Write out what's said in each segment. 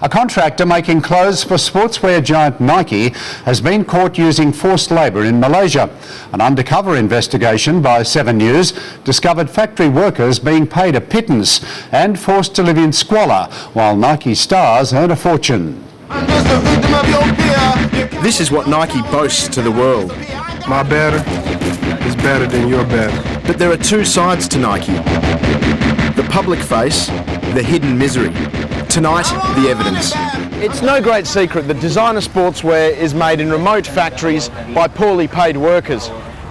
A contractor making clothes for sportswear giant Nike has been caught using forced labour in Malaysia. An undercover investigation by 7 News discovered factory workers being paid a pittance and forced to live in squalor while Nike stars earn a fortune. This is what Nike boasts to the world. My better is better than your better. But there are two sides to Nike. The public face, the hidden misery. Tonight, the evidence. It's no great secret that designer sportswear is made in remote factories by poorly paid workers.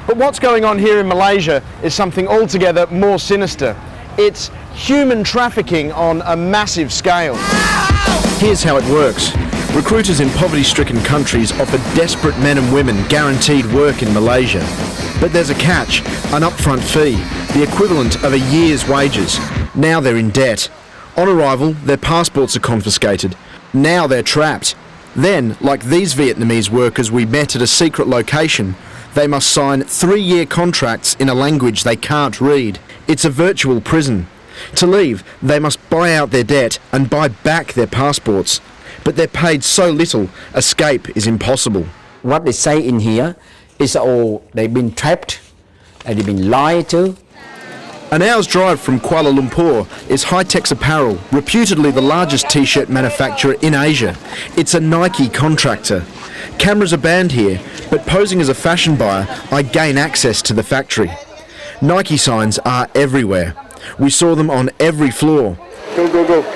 But what's going on here in Malaysia is something altogether more sinister. It's human trafficking on a massive scale. Here's how it works. Recruiters in poverty-stricken countries offer desperate men and women guaranteed work in Malaysia. But there's a catch, an upfront fee, the equivalent of a year's wages. Now they're in debt. On arrival, their passports are confiscated. Now they're trapped. Then, like these Vietnamese workers we met at a secret location, they must sign 3-year contracts in a language they can't read. It's a virtual prison. To leave, they must buy out their debt and buy back their passports. But they're paid so little, escape is impossible. What they say in here is, oh, they've been trapped and they've been lied to. An hour's drive from Kuala Lumpur is Hi-Tex Apparel, reputedly the largest t-shirt manufacturer in Asia. It's a Nike contractor. Cameras are banned here, but posing as a fashion buyer, I gain access to the factory. Nike signs are everywhere. We saw them on every floor. Go.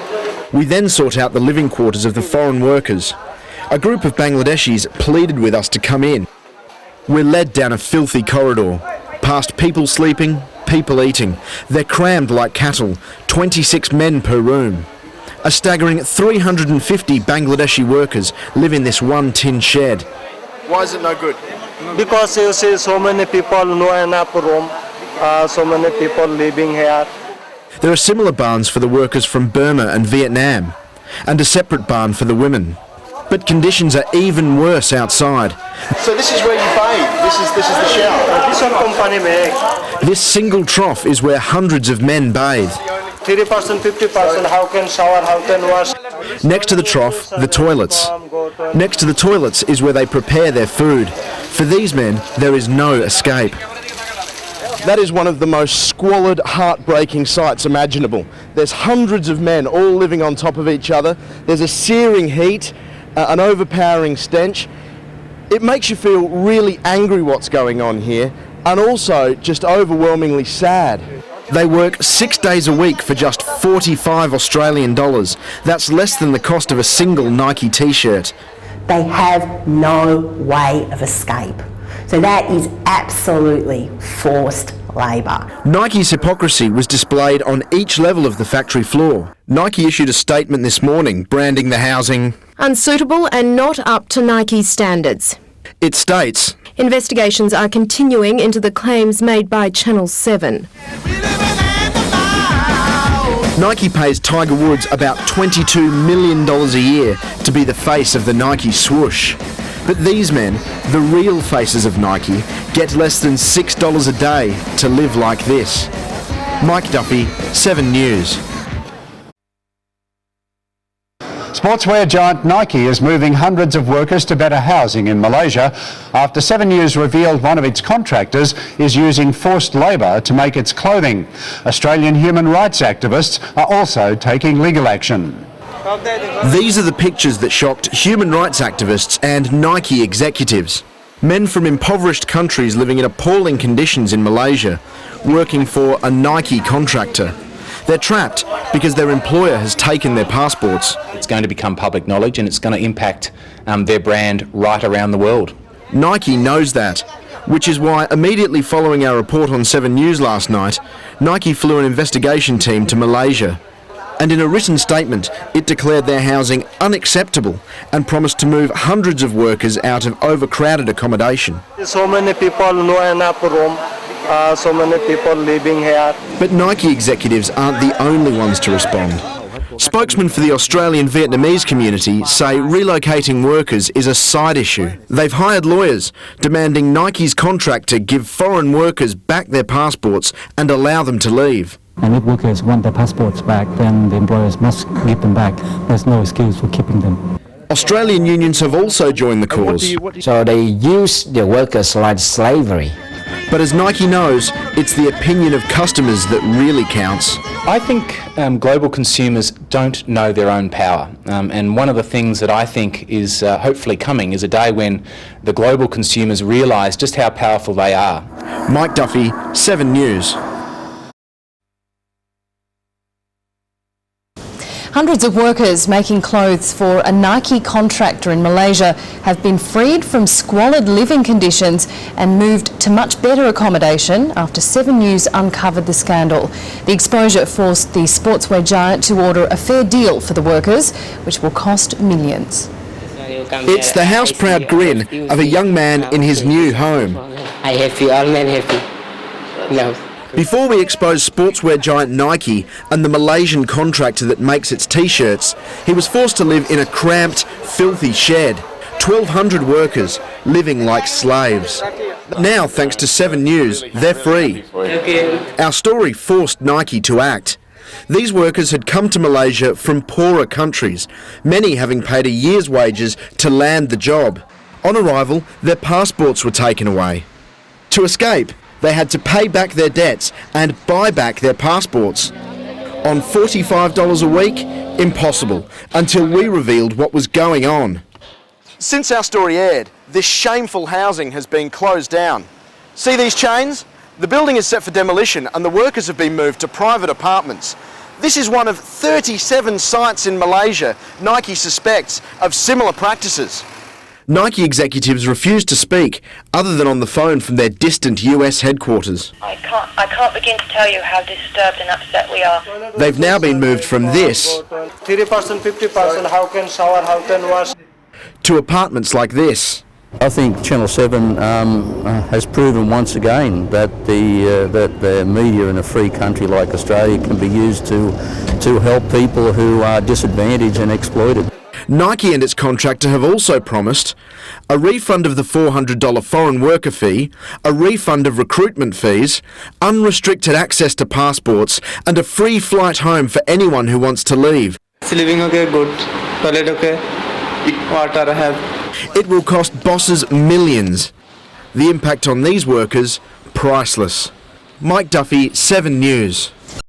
We then sought out the living quarters of the foreign workers. A group of Bangladeshis pleaded with us to come in. We're led down a filthy corridor, past people sleeping, people eating. They're crammed like cattle, 26 men per room. A staggering 350 Bangladeshi workers live in this one tin shed. Why is it no good? Because you see so many people no enough room, so many people living here. There are similar barns for the workers from Burma and Vietnam, and a separate barn for the women. But conditions are even worse outside. So this is where you bathe. This is the shower. This one company make. This single trough is where hundreds of men bathe. 30%, 50%, how can shower, how can wash. Next to the trough, the toilets. Next to the toilets is where they prepare their food. For these men, there is no escape. That is one of the most squalid, heartbreaking sights imaginable. There's hundreds of men all living on top of each other. There's a searing heat, an overpowering stench. It makes you feel really angry what's going on here, and also just overwhelmingly sad. They work 6 days a week for just 45 Australian dollars. That's less than the cost of a single Nike t-shirt. They have no way of escape. So that is absolutely forced labour. Nike's hypocrisy was displayed on each level of the factory floor. Nike issued a statement this morning branding the housing unsuitable and not up to Nike's standards. It states, investigations are continuing into the claims made by Channel 7. Nike pays Tiger Woods about $22 million a year to be the face of the Nike swoosh. But these men, the real faces of Nike, get less than $6 a day to live like this. Mike Duffy, 7 News. Sportswear giant Nike is moving hundreds of workers to better housing in Malaysia after 7 News revealed one of its contractors is using forced labour to make its clothing. Australian human rights activists are also taking legal action. These are the pictures that shocked human rights activists and Nike executives. Men from impoverished countries living in appalling conditions in Malaysia, working for a Nike contractor. They're trapped because their employer has taken their passports. It's going to become public knowledge and it's going to impact their brand right around the world. Nike knows that, which is why immediately following our report on 7 News last night, Nike flew an investigation team to Malaysia. And in a written statement, it declared their housing unacceptable and promised to move hundreds of workers out of overcrowded accommodation. So many people no enough room, so many people living here. But Nike executives aren't the only ones to respond. Spokesmen for the Australian Vietnamese community say relocating workers is a side issue. They've hired lawyers, demanding Nike's contractor give foreign workers back their passports and allow them to leave. And if workers want their passports back, then the employers must give them back. There's no excuse for keeping them. Australian unions have also joined the cause. So they use the workers like slavery. But as Nike knows, it's the opinion of customers that really counts. I think global consumers don't know their own power, and one of the things that I think is hopefully coming is a day when the global consumers realise just how powerful they are. Mike Duffy, 7 News. Hundreds of workers making clothes for a Nike contractor in Malaysia have been freed from squalid living conditions and moved to much better accommodation after 7 News uncovered the scandal. The exposure forced the sportswear giant to order a fair deal for the workers, which will cost millions. It's the house-proud grin of a young man in his new home. I happy, all men happy. No. Before we expose sportswear giant Nike and the Malaysian contractor that makes its t-shirts, he was forced to live in a cramped, filthy shed. 1,200 workers living like slaves. Now, thanks to 7 News, they're free. Our story forced Nike to act. These workers had come to Malaysia from poorer countries, many having paid a year's wages to land the job. On arrival, their passports were taken away. To escape, they had to pay back their debts and buy back their passports. On $45 a week? Impossible, until we revealed what was going on. Since our story aired, this shameful housing has been closed down. See these chains? The building is set for demolition and the workers have been moved to private apartments. This is one of 37 sites in Malaysia Nike suspects of similar practices. Nike executives refused to speak, other than on the phone from their distant US headquarters. I can't begin to tell you how disturbed and upset we are. They've now been moved from this 30%, 50%, how can shower, how can wash. To apartments like this. I think Channel 7 has proven once again that the media in a free country like Australia can be used to help people who are disadvantaged and exploited. Nike and its contractor have also promised a refund of the $400 foreign worker fee, a refund of recruitment fees, unrestricted access to passports, and a free flight home for anyone who wants to leave. Living okay, good. Toilet okay, water I have. It will cost bosses millions. The impact on these workers, priceless. Mike Duffy, 7 News.